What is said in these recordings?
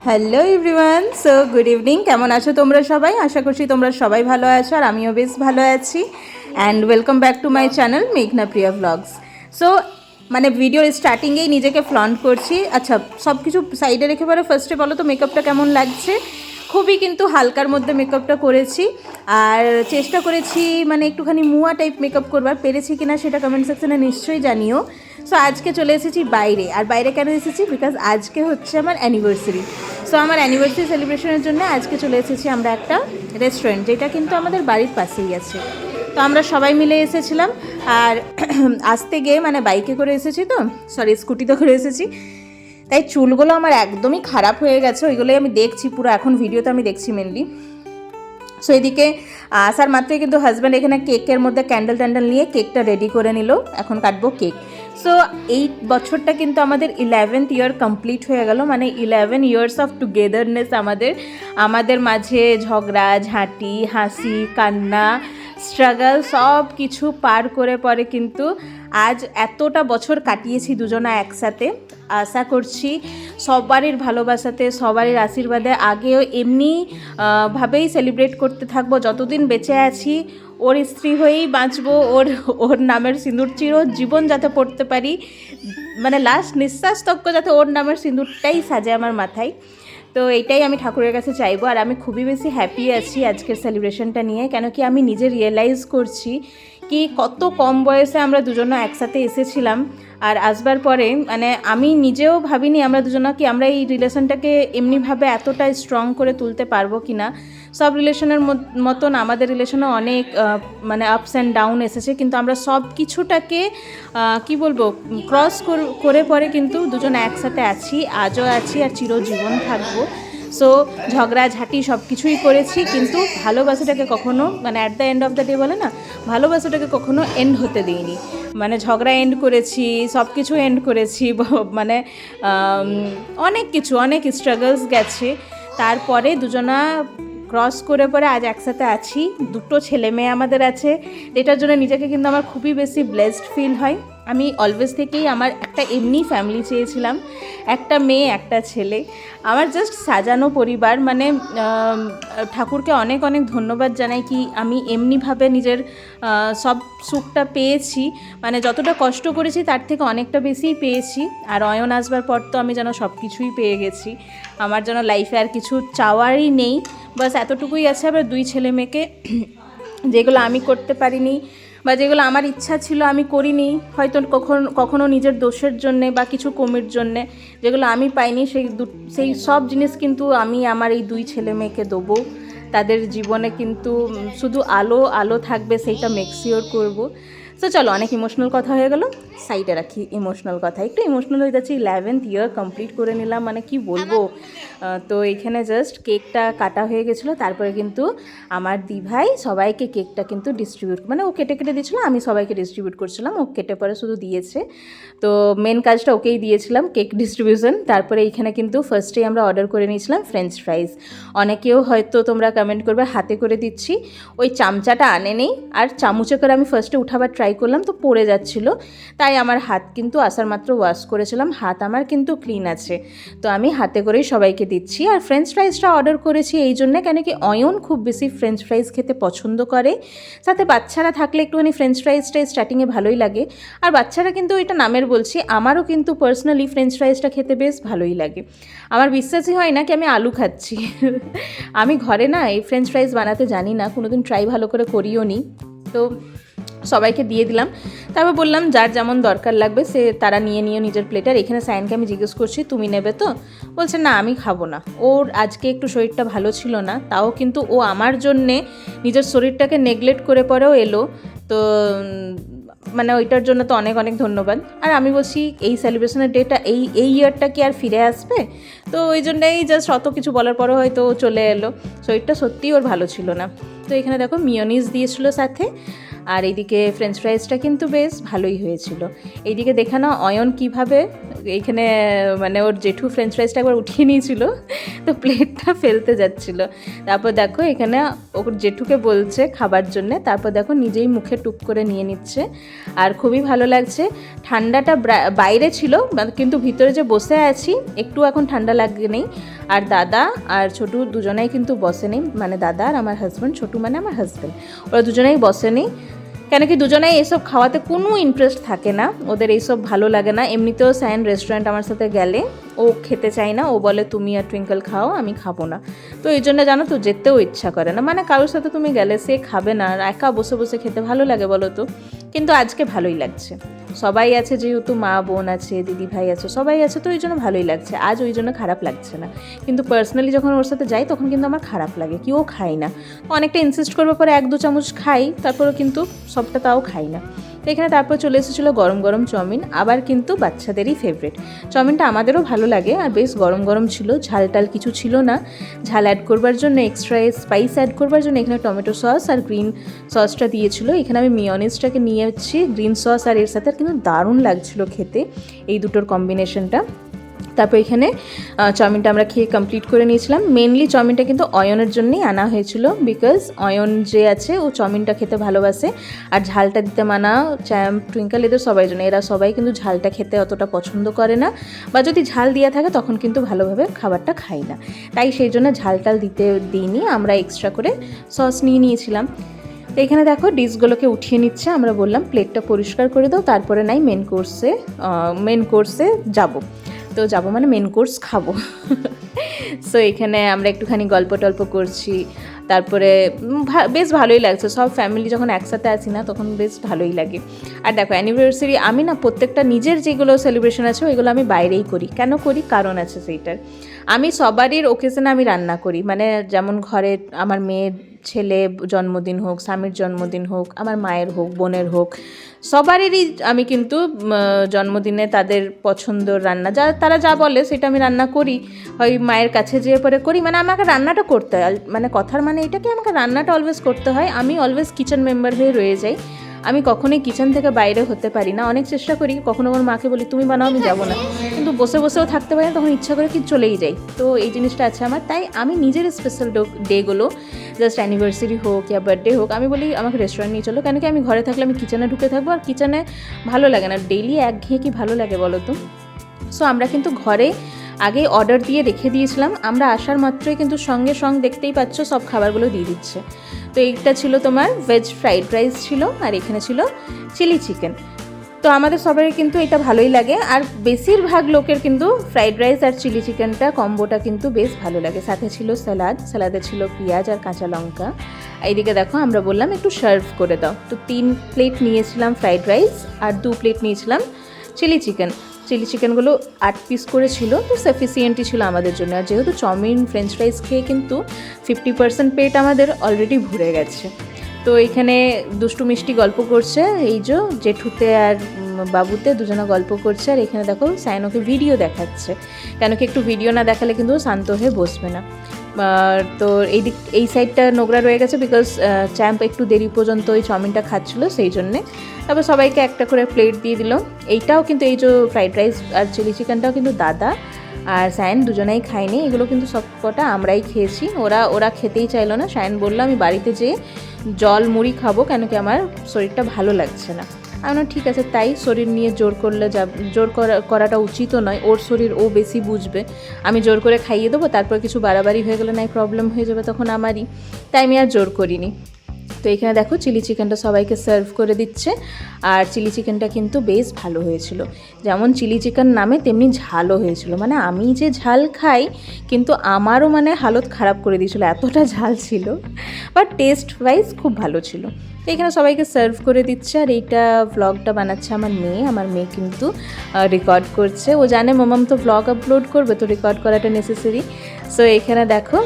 Hello everyone, so good evening. কেমন আছো তোমরা সবাই? আশা করছি তোমরা সবাই ভালো আছো আর আমিও বেশ ভালো আছি। And welcome back to my channel মেঘনা প্রিয়া ভ্লগস। সো ভিডিওর স্টার্টিংয়েই নিজেকে ফ্লন্ট করছি। আচ্ছা, সব কিছু সাইডে রেখে পরে ফার্স্টে বলো তো মেকআপটা কেমন লাগছে। খুবই কিন্তু হালকার মধ্যে মেকআপটা করেছি আর চেষ্টা করেছি একটুখানি মুয়া টাইপ মেকআপ করবার, পেরেছি কিনা সেটা কমেন্ট সেকশনে নিশ্চয়ই জানিও। সো আজকে চলে এসেছি বাইরে। আর বাইরে কেন এসেছি? বিকজ আজকে হচ্ছে আমার অ্যানিভার্সারি। সো আমার অ্যানিভার্সারি সেলিব্রেশনের জন্য আজকে চলে এসেছি আমরা একটা রেস্টুরেন্ট, যেটা কিন্তু আমাদের বাড়ির পাশেই আছে। তো আমরা সবাই মিলে এসেছিলাম। আর আসতে গিয়ে বাইকে করে এসেছি, তো সরি স্কুটিতে করে এসেছি, তাই চুলগুলো আমার একদমই খারাপ হয়ে গেছে। ওইগুলোই আমি দেখছি পুরো, এখন ভিডিওতে আমি দেখছি মেনলি। সো এদিকে আসার মাত্রই কিন্তু হাজব্যান্ড এখানে কেকের মধ্যে ক্যান্ডেল ট্যান্ডেল নিয়ে কেকটা রেডি করে নিল। এখন কাটবো কেক। সো এই বছরটা কিন্তু আমাদের 11th ইয়ার কমপ্লিট হয়ে গেল, 11 ইয়ার্স অফ টুগেদারনেস। আমাদের মাঝে ঝগড়া ঝাঁটি, হাসি কান্না, স্ট্রাগল সব কিছু পার করে পরে কিন্তু আজ এতটা বছর কাটিয়েছি দুজনা একসাথে। আশা করছি সবারই ভালোবাসাতে, সবারই আশীর্বাদে আগেও এমনি ভাবেই সেলিব্রেট করতে থাকবো যতদিন বেঁচে আছি। ওর স্ত্রী হয়েই বাঁচবো, ওর নামের সিঁদুর চির জীবন যাতে পড়তে পারি, লাস্ট নিঃশ্বাস তক্ক যাতে ওর নামের সিঁদুরটাই সাজে আমার মাথায়। তো এইটাই আমি ঠাকুরের কাছে চাইবো। আর আমি খুবই বেশি হ্যাপি আছি আজকের সেলিব্রেশনটা নিয়ে, কেন কি আমি নিজে রিয়েলাইজ করছি কি কত কম বয়সে আমরা দুজনে একসাথে এসেছিলাম। আর আসবার পরে আমি নিজেও ভাবিনি আমরা দুজনা কি আমরা এই রিলেশনটাকে এমনিভাবে এতটা স্ট্রং করে তুলতে পারবো কি না। সব রিলেশনের মতন আমাদের রিলেশনে অনেক আপস অ্যান্ড ডাউন এসেছে, কিন্তু আমরা সব কিছুটাকে কি বলবো ক্রস করে পরে কিন্তু দুজন একসাথে আছি, আজও আছি আর চিরজীবন থাকবো। সো ঝগড়া ঝাঁটি সব কিছুই করেছি, কিন্তু ভালোবাসাটাকে কখনো at the end of the day বলে না, ভালোবাসাটাকে কখনো এন্ড হতে দিইনি। ঝগড়া এন্ড করেছি, সব কিছু এন্ড করেছি, অনেক কিছু, অনেক স্ট্রাগলস গেছে। তারপরে দুজনা ক্রস করে পরে আজ একসাথে আছি। দুটো ছেলে মেয়ে আমাদের আছে, এটার জন্য নিজেকে কিন্তু আমার খুবই বেশি ব্লেসড ফিল হয়। আমি অলওয়েজ থেকেই আমার একটা এমনি ফ্যামিলি চেয়েছিলাম, একটা মেয়ে একটা ছেলে। আমার জাস্ট সাজানো পরিবার, ঠাকুরকে অনেক অনেক ধন্যবাদ জানাই কি আমি এমনিভাবে নিজের সব সুখটা পেয়েছি। যতটা কষ্ট করেছি তার থেকে অনেকটা বেশিই পেয়েছি। আর অয়ন আসবার পর তো আমি যেন সব কিছুই পেয়ে গেছি। আমার যেন লাইফে আর কিছু চাওয়ারই নেই, বাস এতটুকুই আছে। আবার দুই ছেলে মেয়েকে, যেগুলো আমি করতে পারিনি বা যেগুলো আমার ইচ্ছা ছিল আমি করিনি, হয়তো কখনো নিজের দোষের জন্যে বা কিছু কমির জন্যে, যেগুলো আমি পাইনি, সেই সব জিনিস কিন্তু আমি আমার এই দুই ছেলে মেয়েকে দেবো। তাদের জীবনে কিন্তু শুধু আলো আলো থাকবে, সেইটা মেক শিওর করবো। তো চলো, অনেক ইমোশনাল কথা হয়ে গেল, সাইডে রাখি ইমোশনাল কথা। একটু ইমোশনাল হয়ে যাচ্ছি, 11th ইয়ার কমপ্লিট করে নিলাম, কি বলবো। তো এইখানে জাস্ট কেকটা কাটা হয়ে গেছিলো, তারপরে কিন্তু আমার দিভাই সবাইকে কেকটা কিন্তু ডিস্ট্রিবিউট, ও কেটে কেটে দিয়েছিলো, আমি সবাইকে ডিস্ট্রিবিউট করছিলাম। ও কেটে পরে শুধু দিয়েছে, তো মেন কাজটা ওকেই দিয়েছিলাম, কেক ডিস্ট্রিবিউশন। তারপরে এইখানে কিন্তু ফার্স্টেই আমরা অর্ডার করে নিয়েছিলাম ফ্রেঞ্চ ফ্রাইজ। অনেকেও হয়তো তোমরা কমেন্ট করবে হাতে করে দিচ্ছি, ওই চামচাটা আনে নেই, আর চামচে করে আমি ফার্স্টে উঠাবার ট্রাই করলাম তো পড়ে যাচ্ছিলো, তাই আমার হাত কিন্তু আসার মাত্র ওয়াশ করেছিলাম, হাত আমার কিন্তু ক্লিন আছে, তো আমি হাতে করেই সবাইকে দিচ্ছি। আর ফ্রেঞ্চ ফ্রাইজটা অর্ডার করেছি এই জন্যে, কেন কি অয়ন খুব বেশি ফ্রেঞ্চ ফ্রাইজ খেতে পছন্দ করে, সাথে বাচ্চারা থাকলে একটুখানি ফ্রেঞ্চ ফ্রাইজটা স্টার্টিংয়ে ভালোই লাগে। আর বাচ্চারা কিন্তু এটা নামের বলছি, আমারও কিন্তু পার্সোনালি ফ্রেঞ্চ ফ্রাইজটা খেতে বেশ ভালোই লাগে। আমার বিশ্বাসই হয় না কি আমি আলু খাচ্ছি। আমি ঘরে না এই ফ্রেঞ্চ ফ্রাইজ বানাতে জানি না, কোনোদিন ট্রাই ভালো করে করিও নি। তো সবাইকে দিয়ে দিলাম, তারপর বললাম যার যেমন দরকার লাগবে সে তারা নিয়ে নিজের প্লেটার। এখানে সায়নকে আমি জিজ্ঞেস করছি তুমি নেবে তো, বলছে না আমি খাবো না। ওর আজকে একটু শরীরটা ভালো ছিল না, তাও কিন্তু ও আমার জন্যে নিজের শরীরটাকে নেগলেক্ট করে পরেও এলো। তো ওইটার জন্য তো অনেক অনেক ধন্যবাদ। আর আমি বলছি এই সেলিব্রেশনের ডেটা এই ইয়ারটা কি আর ফিরে আসবে, তো ওই জন্যই জাস্ট অত কিছু বলার পরেও হয়তো চলে এলো। শরীরটা সত্যিই ওর ভালো ছিল না। তো এখানে দেখো মিয়োনিজ দিয়েছিলো সাথে, আর এইদিকে ফ্রেঞ্চ ফ্রাইসটা কিন্তু বেশ ভালোই হয়েছিল। এইদিকে দেখে না অয়ন কীভাবে এইখানে মানে ওর জেঠু ফ্রেঞ্চ ফ্রাইসটা একবার উঠিয়ে নিয়েছিল, তো প্লেটটা ফেলতে যাচ্ছিল। তারপর দেখো এখানে ওর জেঠুকে বলছে খাবার জন্যে, তারপর দেখো নিজেই মুখে টুক করে নিয়ে নিচ্ছে। আর খুবই ভালো লাগছে। ঠান্ডাটা বাইরে ছিল কিন্তু ভিতরে যে বসে আছি একটু এখন ঠান্ডা লাগে নেই। আর দাদা আর ছোটু দুজনেই কিন্তু বসেনি, মানে দাদা আর আমার হাজব্যান্ড, ছোটু মানে আমার হাজব্যান্ড, ওরা দুজনেই বসেনি। কেন কি দুজনেই এইসব খাওয়াতে কোনো ইন্টারেস্ট থাকে না, ওদের এইসব ভালো লাগে না। এমনিতেও সায়ন রেস্টুরেন্ট আমার সাথে গেলে ও খেতে চায় না, ও বলে তুমি আর টুইঙ্কল খাও, আমি খাবো না। তো এই জন্য জানো তো যেতেও ইচ্ছা করে না, মানে কারোর সাথে তুমি গেলে সে খাবে না, আর একা বসে বসে খেতে ভালো লাগে বলো তো। কিন্তু আজকে ভালোই লাগছে, সবাই আছে যেহেতু, মা বোন আছে, দিদি ভাই আছে, সবাই আছে, তো ওই জন্য ভালোই লাগছে। আজ ওই জন্য খারাপ লাগছে না। কিন্তু পার্সোনালি যখন ওর সাথে যাই তখন কিন্তু আমার খারাপ লাগে, কি ও খাই না, অনেকটা ইনসিস্ট করবার পরে 1-2 চামচ খাই, তারপরেও কিন্তু সবটা তাও খাই না। তো এখানে তারপর চলে এসেছিলো গরম গরম চাউমিন, আবার কিন্তু বাচ্চাদেরই ফেভারিট। চাউমিনটা আমাদেরও ভালো লাগে, আর বেশ গরম গরম ছিল, ঝাল টাল কিছু ছিল না। ঝাল অ্যাড করবার জন্য, এক্সট্রা স্পাইস অ্যাড করবার জন্য এখানে টমেটো সস আর গ্রিন সসটা দিয়েছিল। এখানে আমি মিওনিজটাকে নিয়েছি, গ্রিন সস আর এর সাথে কিন্তু দারুণ লাগছিলো খেতে এই দুটোর কম্বিনেশনটা। তারপর এখানে চাউমিনটা আমরা খেয়ে কমপ্লিট করে নিয়েছিলাম। মেনলি চাউমিনটা কিন্তু অয়নের জন্যই আনা হয়েছিল, বিকজ অয়ন যে আছে ও চাউমিনটা খেতে ভালোবাসে, আর ঝালটা দিতে মানা চ্যাম্প, টুইঙ্কল এদের সবাই জন্য, এরা সবাই কিন্তু ঝালটা খেতে অতটা পছন্দ করে না, বা যদি ঝাল দেওয়া থাকে তখন কিন্তু ভালোভাবে খাবারটা খাই না, তাই সেই জন্য ঝালটাল দিতে দিইনি, আমরা এক্সট্রা করে সস নিয়ে নিয়েছিলাম। তো এখানে দেখো ডিশগুলোকে উঠিয়ে নিচ্ছে, আমরা বললাম প্লেটটা পরিষ্কার করে দাও, তারপরে নাই মেন কোর্সে যাব। তো যাবো মানে মেন কোর্স খাবো। সো এখানে আমরা একটুখানি গল্প টল্প করছি, তারপরে বেশ ভালোই লাগছে। সব ফ্যামিলি যখন একসাথে আসি না তখন বেশ ভালোই লাগে। আর দেখো অ্যানিভার্সারি আমি না প্রত্যেকটা নিজের যেগুলো সেলিব্রেশন আছে ওইগুলো আমি বাইরেই করি। কেন করি? কারণ আছে সেইটার। আমি সবারই ওকেশনে আমি রান্না করি, মানে যেমন ঘরে আমার মেয়ের ছেলে জন্মদিন হোক, স্বামীর জন্মদিন হোক, আমার মায়ের হোক, বোনের হোক, সবারই আমি কিন্তু জন্মদিনে তাদের পছন্দর রান্না তারা যা বলে সেটা আমি রান্না করি, হয় মায়ের কাছে যেয়ে পরে করি। মানে আমাকে রান্নাটা করতে হয়, মানে কথার মানে এটা কি আমাকে রান্নাটা অলওয়েজ করতে হয়। আমি অলওয়েজ কিচেন মেম্বার হয়ে রয়ে যাই, আমি কখনোই কিচেন থেকে বাইরে হতে পারি না। অনেক চেষ্টা করি, কখনো আমার মাকে বলি তুমি বানাও, আমি যাবো না, কিন্তু বসে বসেও থাকতে পারি না, তখন ইচ্ছা করে কি চলেই যাই। তো এই জিনিসটা আছে আমার, তাই আমি নিজের স্পেশাল ডেগুলো, জাস্ট অ্যানিভার্সারি হোক ইয়া বার্থডে হোক, আমি বলি আমাকে রেস্টুরেন্ট নিয়ে চলো। কেন কি আমি ঘরে থাকলে আমি কিচেনে ঢুকে থাকবো, আর কিচেনে ভালো লাগে না, ডেইলি একঘেয়ে কি ভালো লাগে বলো তো। সো আমরা কিন্তু ঘরে আগে অর্ডার দিয়ে রেখে দিয়েছিলাম, আমরা আসার মাত্রই কিন্তু সঙ্গে দেখতেই পাচ্ছ সব খাবারগুলো দিয়ে দিচ্ছে। তো এইটা ছিল তোমার ভেজ ফ্রাইড রাইস ছিল, আর এখানে ছিল চিলি চিকেন। তো আমাদের সবারই কিন্তু এটা ভালোই লাগে, আর বেশিরভাগ লোকের কিন্তু ফ্রাইড রাইস আর চিলি চিকেনটা কম্বোটা কিন্তু বেশ ভালো লাগে। সাথে ছিল স্যালাদে ছিল পেঁয়াজ আর কাঁচা লঙ্কা। এইদিকে দেখো আমরা বললাম একটু সার্ভ করে দাও, তো 3 প্লেট নিয়েছিলাম ফ্রাইড রাইস আর 2 প্লেট নিয়েছিলাম চিলি চিকেনগুলো 8 পিস করে ছিল, তো সাফিসিয়েন্টই ছিল আমাদের জন্য। আর যেহেতু চাউমিন ফ্রেঞ্চ ফ্রাইস খেয়ে কিন্তু 50% পেট আমাদের অলরেডি ভরে গেছে। তো এখানে দুষ্টু মিষ্টি গল্প করছে, এই যে জেঠুতে আর বাবুতে দুজনে গল্প করছে। আর এখানে দেখো সায়নকে ভিডিও দেখাচ্ছে, কেন কি একটু ভিডিও না দেখালে কিন্তু শান্ত হয়ে বসবে না। তো এই সাইডটা নোংরা রয়ে গেছে, বিকজ চ্যাম্প একটু দেরি পর্যন্ত ওই চাউমিনটা খাচ্ছিলো, সেই জন্যে। তারপর সবাইকে একটা করে প্লেট দিয়ে দিল। এইটাও কিন্তু এই যে ফ্রাইড রাইস আর চিলি চিকেনটাও কিন্তু দাদা আর সায়ন দুজনেই খায়নি, এগুলো কিন্তু সব কটা আমরাই খেয়েছি। ওরা খেতেই চাইলো না। সায়ন বললো আমি বাড়িতে যেয়ে জল মুড়ি খাবো, কেন কি আমার শরীরটা ভালো লাগছে না। আমি ঠিক আছে, তাই শরীর নিয়ে জোর করাটা উচিতও নয়, ওর শরীর ও বেশি বুঝবে। আমি জোর করে খাইয়ে দেবো, তারপর কিছু বাড়াবাড়ি হয়ে গেলে নাই প্রবলেম হয়ে যাবে তখন আমারই, তাই আমি আর জোর করিনি। তো এখানে দেখো চিলি চিকেনটা সবাইকে সার্ভ করে দিচ্ছে, আর চিলি চিকেনটা কিন্তু বেশ ভালো হয়েছিল। যেমন চিলি চিকেন নামে তেমনি ঝালও হয়েছিল, মানে আমি যে ঝাল খাই কিন্তু আমারও মানে হালত খারাপ করে দিয়েছিল, এতটা ঝাল ছিল, বাট টেস্ট ওয়াইজ খুব ভালো ছিল। তো এখানে সবাইকে সার্ভ করে দিচ্ছে। আর এইটা ভ্লগটা বানাচ্ছে আমার মেয়ে কিন্তু রেকর্ড করছে, ও জানে মামাম তো ভ্লগ আপলোড করবে, তো রেকর্ড করাটা নেসেসারি। সো এখানে দেখো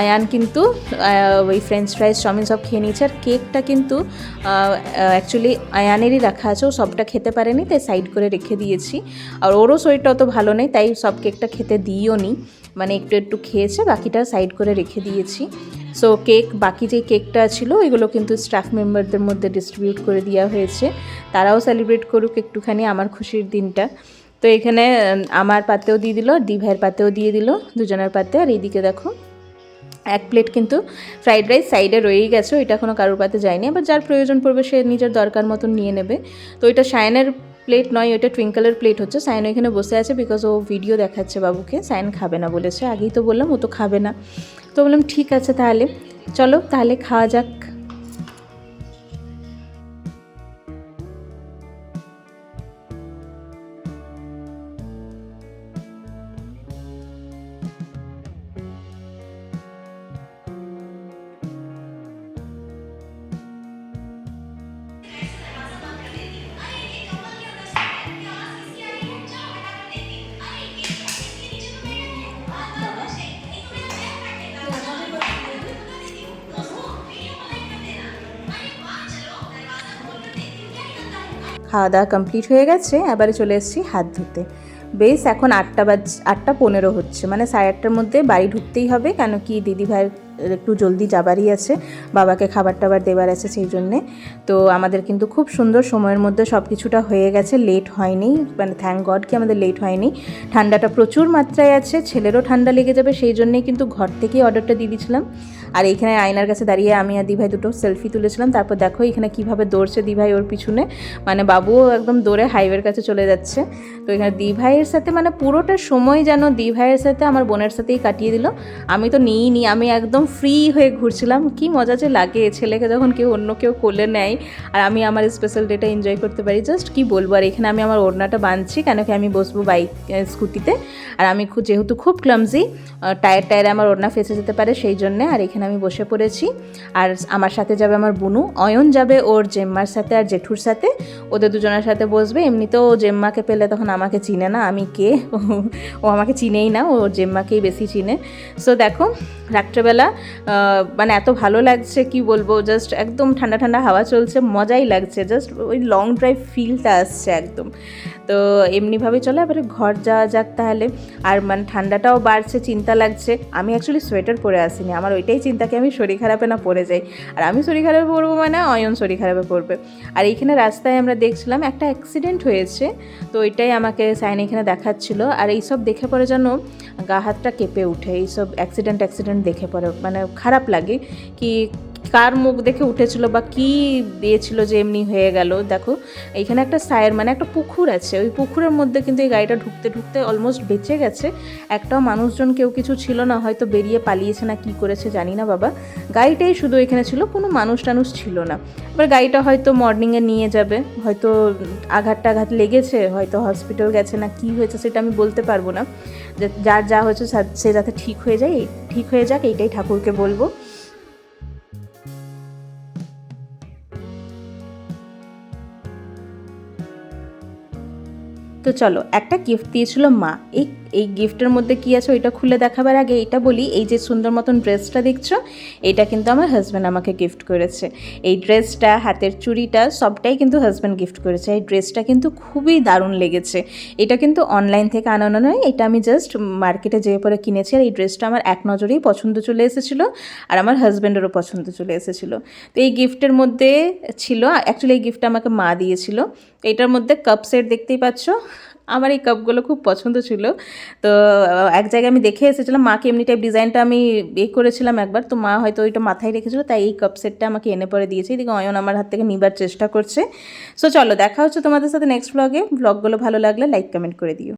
আয়ান কিন্তু ওই ফ্রেঞ্চ ফ্রাইস চাউমিন সব খেয়ে নিয়েছে। আর কেকটা কিন্তু অ্যাকচুয়ালি আয়ানেরই রাখা আছে, ও সবটা খেতে পারেনি, তাই সাইড করে রেখে দিয়েছি। আর ওরও শরীরটা অত ভালো নেই, তাই সব কেকটা খেতে দিইও নি, মানে একটু খেয়েছে, বাকিটা সাইড করে রেখে দিয়েছি। সো কেক, বাকি যে কেকটা ছিল এগুলো কিন্তু স্টাফ মেম্বারদের মধ্যে ডিস্ট্রিবিউট করে দেওয়া হয়েছে, তারাও সেলিব্রেট করুক একটুখানি আমার খুশির দিনটা। তো এখানে আমার পাতেও দিয়ে দিল, দি ভাইয়ের পাতেও দিয়ে দিল, দুজনের পাতে। আর এইদিকে দেখো এক প্লেট কিন্তু ফ্রাইড রাইস সাইডে রয়েই গেছে, ওইটা কোনো কারোর পাতে যায়নি, আবার যার প্রয়োজন পড়বে সে নিজের দরকার মতন নিয়ে নেবে। তো ওইটা সায়নের প্লেট নয়, ওইটা টুইঙ্কেলের প্লেট হচ্ছে। সায়ন ওইখানে বসে আছে বিকজ ও ভিডিও দেখাচ্ছে বাবুকে, সায়ন খাবে না বলেছে, আগেই তো বললাম ও তো খাবে না। তো বললাম ঠিক আছে তাহলে চলো তাহলে খাওয়া যাক। খাওয়া দাওয়া কমপ্লিট হয়ে গেছে, এবারে চলে এসেছি হাত ধুতে। বেশ এখন 8:15 হচ্ছে, মানে 8:30টার মধ্যে বাড়ি ঢুকতেই হবে, কেন কি দিদিভাইয়ের একটু জলদি যাবারই আছে, বাবাকে খাবার টাবার দেবার আছে সেই জন্যে। তো আমাদের কিন্তু খুব সুন্দর সময়ের মধ্যে সব কিছুটা হয়ে গেছে, লেট হয়নি, মানে থ্যাঙ্ক গড কি আমাদের লেট হয়নি। ঠান্ডাটা প্রচুর মাত্রায় আছে, ছেলেরও ঠান্ডা লেগে যাবে সেই জন্যেই কিন্তু ঘর থেকেই অর্ডারটা দিয়ে দিয়েছিলাম। আর এইখানে আয়নার কাছে দাঁড়িয়ে আমি আর দিভাই দুটো সেলফি তুলেছিলাম। তারপর দেখো এখানে কীভাবে দৌড়ছে দিভাই ওর পিছনে, মানে বাবুও একদম দৌড়ে হাইওয়ের কাছে চলে যাচ্ছে। তো এখানে দিভাইয়ের সাথে মানে পুরোটা সময় যেন দিভাইয়ের সাথে আমার বোনের সাথেই কাটিয়ে দিল। আমি তো নিইনি, আমি একদম ফ্রি হয়ে ঘুরছিলাম। কি মজা যে লাগে ছেলেকে যখন কেউ অন্য কেউ কোলে নেয় আর আমি আমার স্পেশাল ডেটা এনজয় করতে পারি, জাস্ট কি বলবো। আর এখানে আমি আমার ওড়নাটা বাঁধছি, কেন কি আমি বসবো বাইক স্কুটিতে, আর আমি যেহেতু খুব ক্লামজি, টায়ারে আমার ওড়না ফেসে যেতে পারে সেই জন্যে। আর এখানে আমি বসে পড়েছি, আর আমার সাথে যাবে আমার বুনু, অয়ন যাবে ওর জেম্মার সাথে আর জেঠুর সাথে, ওদের দুজনের সাথে বসবে। এমনিতেও জেম্মাকে পেলে তখন আমাকে চিনে না, আমি কে, ও আমাকে চিনেই না, ও জেম্মাকেই বেশি চিনে। সো দেখো রাত্রেবেলা মানে এত ভালো লাগছে কি বলবো, জাস্ট একদম ঠান্ডা ঠান্ডা হাওয়া চলছে, মজাই লাগছে, জাস্ট ওই লং ড্রাইভ ফিলটা আসছে একদম। তো এমনিভাবে চলে, এবারে ঘর যাওয়া যাক তাহলে। আর মানে ঠান্ডাটাও বাড়ছে, চিন্তা লাগছে। আমি অ্যাকচুয়ালি সোয়েটার পরে আসিনি, আমার ওইটাই চিন্তা কি আমি শরীর খারাপে না পড়ে যাই, আর আমি শরীর খারাপে পড়বো মানে অয়ন শরীর খারাপে পড়বে। আর এইখানে রাস্তায় আমরা দেখছিলাম একটা অ্যাক্সিডেন্ট হয়েছে, তো ওইটাই আমাকে সাইন এখানে দেখাচ্ছিল। আর এইসব দেখে পরে যেন গা হাতটা কেঁপে উঠে, এইসব অ্যাক্সিডেন্ট দেখে পরে মানে খারাপ লাগে, কি কার মুখ দেখে উঠেছিল বা কি দিয়েছিল যে এমনি হয়ে গেল। দেখো এইখানে একটা সায়ের মানে একটা পুকুর আছে, ওই পুকুরের মধ্যে কিন্তু এই গাড়িটা ঢুকতে ঢুকতে অলমোস্ট বেঁচে গেছে। একটাও মানুষজন কেউ কিছু ছিল না, হয়তো বেরিয়ে পালিয়েছে না কি করেছে জানি না বাবা, গাড়িটাই শুধু এখানে ছিল, কোনো মানুষ টানুষ ছিল না। এবার গাড়িটা হয়তো মর্নিংয়ে নিয়ে যাবে, হয়তো আঘাত লেগেছে, হয়তো হসপিটাল গেছে না কি হয়েছে সেটা আমি বলতে পারবো না। যার যা হয়েছে সে যাতে ঠিক হয়ে যাক এইটাই ঠাকুরকে বলবো। তো চলো, একটা গিফট দিয়েছিল মা, এই গিফটের মধ্যে কী আছে ওইটা খুলে দেখাবার আগে এটা বলি, এই যে সুন্দর মতন ড্রেসটা দেখছো, এটা কিন্তু আমার হাজব্যান্ড আমাকে গিফট করেছে। এই ড্রেসটা, হাতের চুড়িটা সবটাই কিন্তু হাজব্যান্ড গিফট করেছে। এই ড্রেসটা কিন্তু খুবই দারুণ লেগেছে। এটা কিন্তু অনলাইন থেকে আনানো নয়, এটা আমি জাস্ট মার্কেটে যেয়ে পরে কিনেছি। আর এই ড্রেসটা আমার এক নজরেই পছন্দ চলে এসেছিলো, আর আমার হাজব্যান্ডেরও পছন্দ চলে এসেছিলো। তো এই গিফটের মধ্যে ছিল, অ্যাকচুয়ালি এই গিফটটা আমাকে মা দিয়েছিল। এটার মধ্যে কাপ সেট দেখতেই পাচ্ছ, আমার এই কাপগুলো খুব পছন্দ ছিল। তো এক জায়গায় আমি দেখে এসেছিলাম, মাকে এমনি টাইপ ডিজাইনটা আমি করেছিলাম একবার, তো মা হয়তো ওইটা মাথায় রেখেছিলো, তাই এই কাপ সেটটা আমাকে এনে পরে দিয়েছে। এদিকে অয়ন আমার হাত থেকে নিবার চেষ্টা করছে। সো চলো দেখা হচ্ছে তোমাদের সাথে নেক্সট ব্লগে। ব্লগগুলো ভালো লাগলে লাইক কমেন্ট করে দিও।